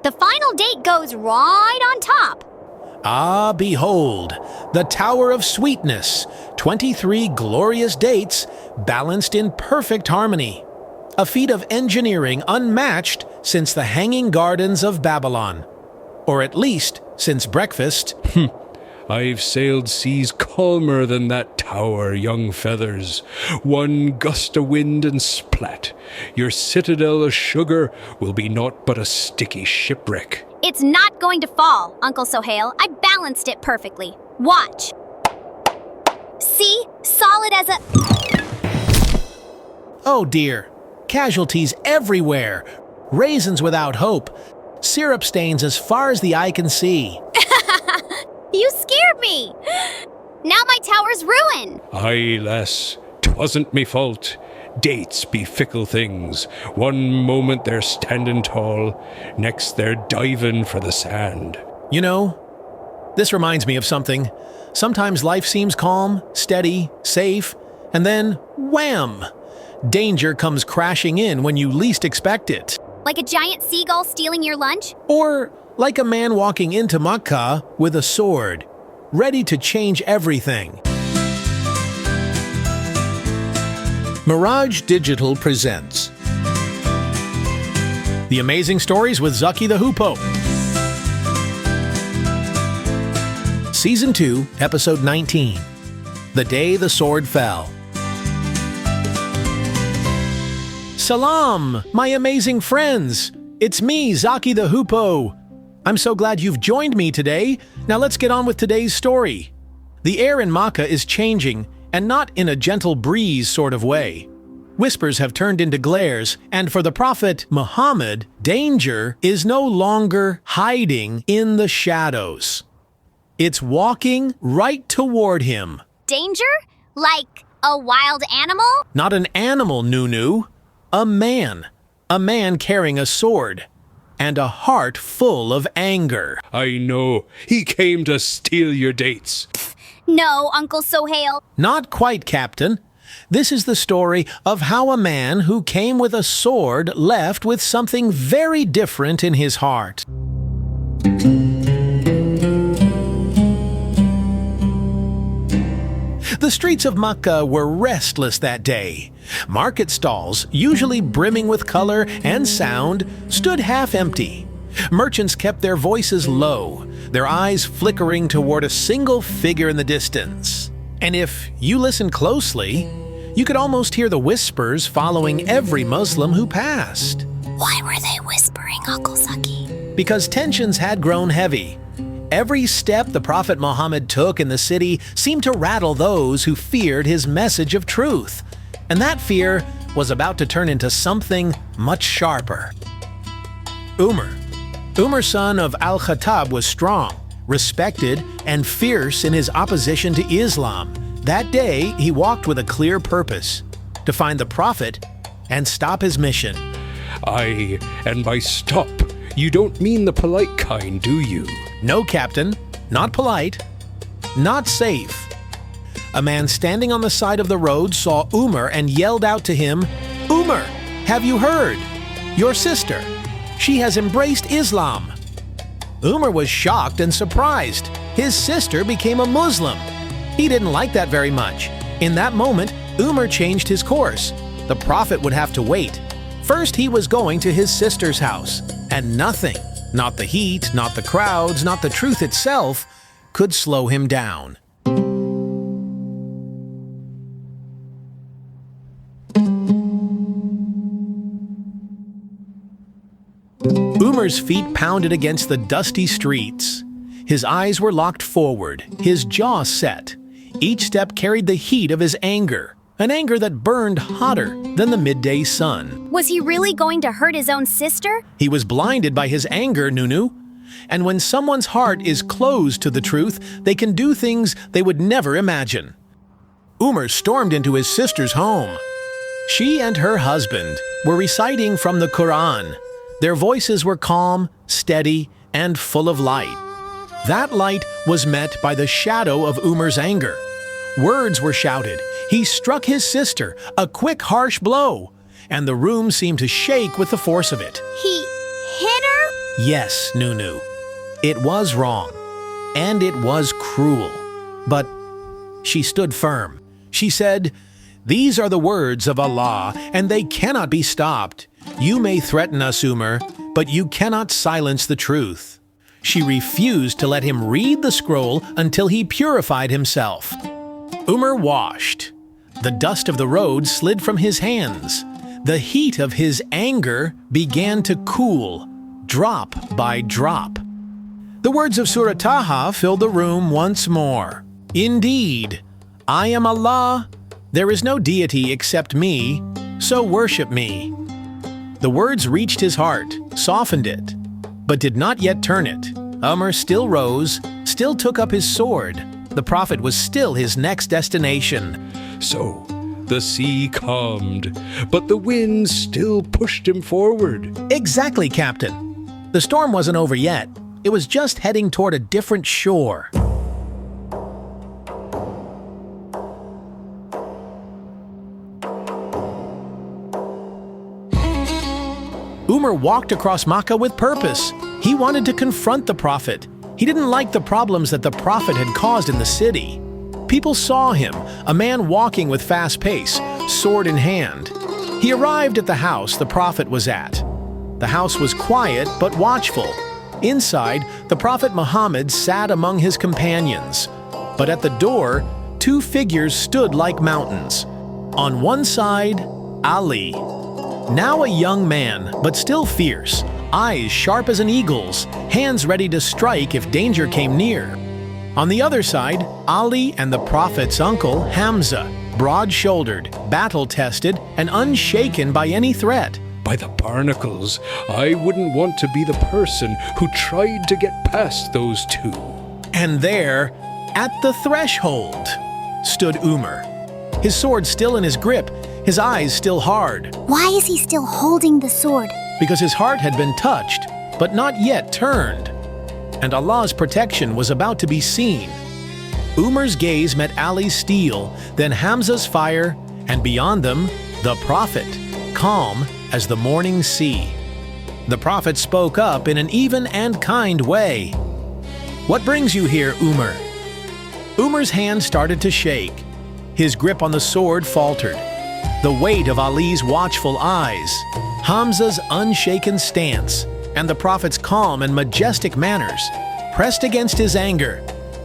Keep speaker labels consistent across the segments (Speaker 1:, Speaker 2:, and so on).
Speaker 1: The final date goes right on top.
Speaker 2: Ah, behold, the Tower of Sweetness, 23 glorious dates balanced in perfect harmony. A feat of engineering unmatched since the Hanging Gardens of Babylon. Or at least since breakfast.
Speaker 3: I've sailed seas calmer than that tower, young feathers. One gust of wind and splat. Your citadel of sugar will be naught but a sticky shipwreck.
Speaker 1: It's not going to fall, Uncle Suhail. I balanced it perfectly. Watch. See? Solid as a...
Speaker 2: Oh dear, casualties everywhere. Raisins without hope. Syrup stains as far as the eye can see.
Speaker 1: You scared me! Now my tower's ruined!
Speaker 3: Aye, lass, 'twasn't me fault. Dates be fickle things. One moment they're standing tall, next they're diving for the sand.
Speaker 2: You know, this reminds me of something. Sometimes life seems calm, steady, safe, and then, wham! Danger comes crashing in when you least expect it.
Speaker 1: Like a giant seagull stealing your lunch?
Speaker 2: Or like a man walking into Makkah with a sword, ready to change everything. Mirage Digital presents The Amazing Stories with Zaki the Hoopoe. Season 2, Episode 19, The Day the Sword Fell. Salam, my amazing friends! It's me, Zaki the Hoopoe. I'm so glad you've joined me today. Now let's get on with today's story. The air in Makkah is changing, and not in a gentle breeze sort of way. Whispers have turned into glares, and for the Prophet Muhammad, danger is no longer hiding in the shadows. It's walking right toward him.
Speaker 1: Danger? Like a wild animal?
Speaker 2: Not an animal, Nunu. A man carrying a sword, and a heart full of anger.
Speaker 3: I know, he came to steal your dates.
Speaker 1: No, Uncle Suhail.
Speaker 2: Not quite, Captain. This is the story of how a man who came with a sword left with something very different in his heart. The streets of Makkah were restless that day. Market stalls, usually brimming with color and sound, stood half empty. Merchants kept their voices low, their eyes flickering toward a single figure in the distance. And if you listened closely, you could almost hear the whispers following every Muslim who passed.
Speaker 1: Why were they whispering, Uncle Zaki?
Speaker 2: Because tensions had grown heavy. Every step the Prophet Muhammad took in the city seemed to rattle those who feared his message of truth. And that fear was about to turn into something much sharper. Umar, son of Al-Khattab, was strong, respected, and fierce in his opposition to Islam. That day, he walked with a clear purpose: to find the Prophet and stop his mission.
Speaker 3: Aye, and by stop, you don't mean the polite kind, do you?
Speaker 2: No, Captain. Not polite. Not safe. A man standing on the side of the road saw Umar and yelled out to him, "Umar, have you heard? Your sister. She has embraced Islam." Umar was shocked and surprised. His sister became a Muslim. He didn't like that very much. In that moment, Umar changed his course. The Prophet would have to wait. First, he was going to his sister's house, and nothing, not the heat, not the crowds, not the truth itself, could slow him down. Umar's feet pounded against the dusty streets. His eyes were locked forward, his jaw set. Each step carried the heat of his anger, an anger that burned hotter than the midday sun.
Speaker 1: Was he really going to hurt his own sister?
Speaker 2: He was blinded by his anger, Nunu. And when someone's heart is closed to the truth, they can do things they would never imagine. Umar stormed into his sister's home. She and her husband were reciting from the Quran. Their voices were calm, steady, and full of light. That light was met by the shadow of Umar's anger. Words were shouted. He struck his sister, a quick, harsh blow, and the room seemed to shake with the force of it.
Speaker 1: He hit her?
Speaker 2: Yes, Nunu. It was wrong. And it was cruel. But she stood firm. She said, "These are the words of Allah, and they cannot be stopped. You may threaten us, Umar, but you cannot silence the truth." She refused to let him read the scroll until he purified himself. Umar washed. The dust of the road slid from his hands. The heat of his anger began to cool, drop by drop. The words of Surah Taha filled the room once more. "Indeed, I am Allah. There is no deity except me, so worship me." The words reached his heart, softened it, but did not yet turn it. Umar still rose, still took up his sword. The Prophet was still his next destination.
Speaker 3: So the sea calmed, but the wind still pushed him forward.
Speaker 2: Exactly, Captain. The storm wasn't over yet. It was just heading toward a different shore. Umar walked across Makkah with purpose. He wanted to confront the Prophet. He didn't like the problems that the Prophet had caused in the city. People saw him, a man walking with fast pace, sword in hand. He arrived at the house the Prophet was at. The house was quiet but watchful. Inside, the Prophet Muhammad sat among his companions. But at the door, two figures stood like mountains. On one side, Ali. Now a young man, but still fierce, eyes sharp as an eagle's, hands ready to strike if danger came near. On the other side, Ali and the Prophet's uncle, Hamza, broad-shouldered, battle-tested, and unshaken by any threat.
Speaker 3: By the barnacles, I wouldn't want to be the person who tried to get past those two.
Speaker 2: And there, at the threshold, stood Umar. His sword still in his grip, his eyes still hard.
Speaker 1: Why is he still holding the sword?
Speaker 2: Because his heart had been touched, but not yet turned. And Allah's protection was about to be seen. Umar's gaze met Ali's steel, then Hamza's fire, and beyond them, the Prophet, calm as the morning sea. The Prophet spoke up in an even and kind way. "What brings you here, Umar?" Umar's hand started to shake. His grip on the sword faltered. The weight of Ali's watchful eyes, Hamza's unshaken stance, and the Prophet's calm and majestic manners pressed against his anger.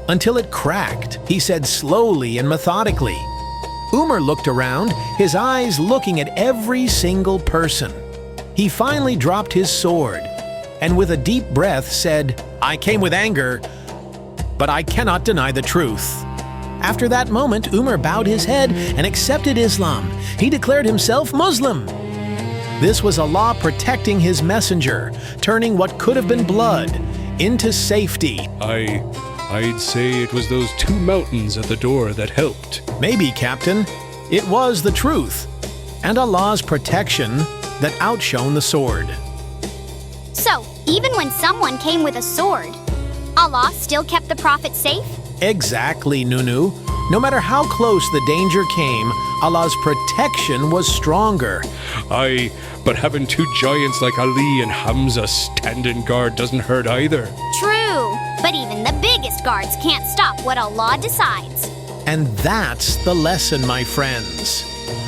Speaker 2: Until it cracked, he said slowly and methodically. Umar looked around, his eyes looking at every single person. He finally dropped his sword, and with a deep breath said, "I came with anger, but I cannot deny the truth." After that moment, Umar bowed his head and accepted Islam. He declared himself Muslim. This was Allah protecting his messenger, turning what could have been blood into safety.
Speaker 3: I'd say it was those two mountains at the door that helped.
Speaker 2: Maybe, Captain. It was the truth, and Allah's protection that outshone the sword.
Speaker 1: So, even when someone came with a sword, Allah still kept the Prophet safe?
Speaker 2: Exactly, Nunu. No matter how close the danger came, Allah's protection was stronger.
Speaker 3: Aye, but having two giants like Ali and Hamza standing guard doesn't hurt either.
Speaker 1: True, but even the biggest guards can't stop what Allah decides.
Speaker 2: And that's the lesson, my friends.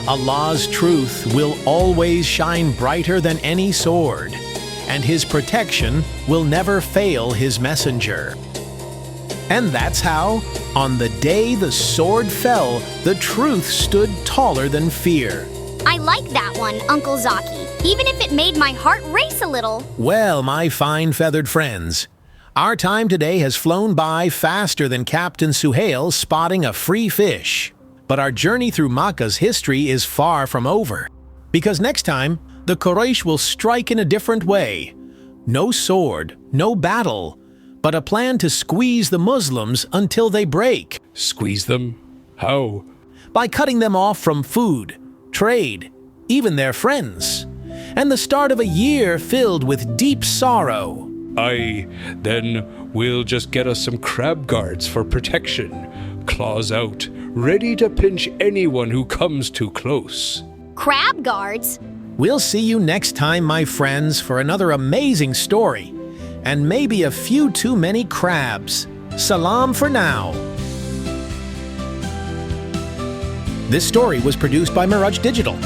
Speaker 2: Allah's truth will always shine brighter than any sword, and His protection will never fail His messenger. And that's how, on the day the sword fell, the truth stood taller than fear.
Speaker 1: I like that one, Uncle Zaki, even if it made my heart race a little.
Speaker 2: Well, my fine feathered friends, our time today has flown by faster than Captain Suhail spotting a free fish. But our journey through Makkah's history is far from over. Because next time, the Quraysh will strike in a different way. No sword, no battle, but a plan to squeeze the Muslims until they break.
Speaker 3: Squeeze them? How?
Speaker 2: By cutting them off from food, trade, even their friends. And the start of a year filled with deep sorrow.
Speaker 3: Aye, then we'll just get us some crab guards for protection. Claws out, ready to pinch anyone who comes too close.
Speaker 1: Crab guards?
Speaker 2: We'll see you next time, my friends, for another amazing story. and maybe a few too many crabs. Salam for now. This story was produced by Mirage Digital.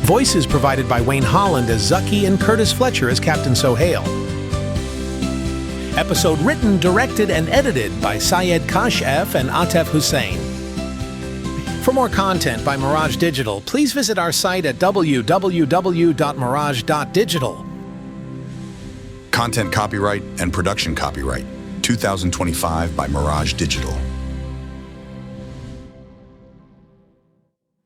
Speaker 2: Voices provided by Wayne Holland as Zaki and Curtis Fletcher as Captain Suhail. Episode written, directed, and edited by Syed Kashef and Atef Hussain. For more content by Mirage Digital, please visit our site at www.mirage.digital.
Speaker 4: Content copyright and production copyright 2025 by Mirage Digital.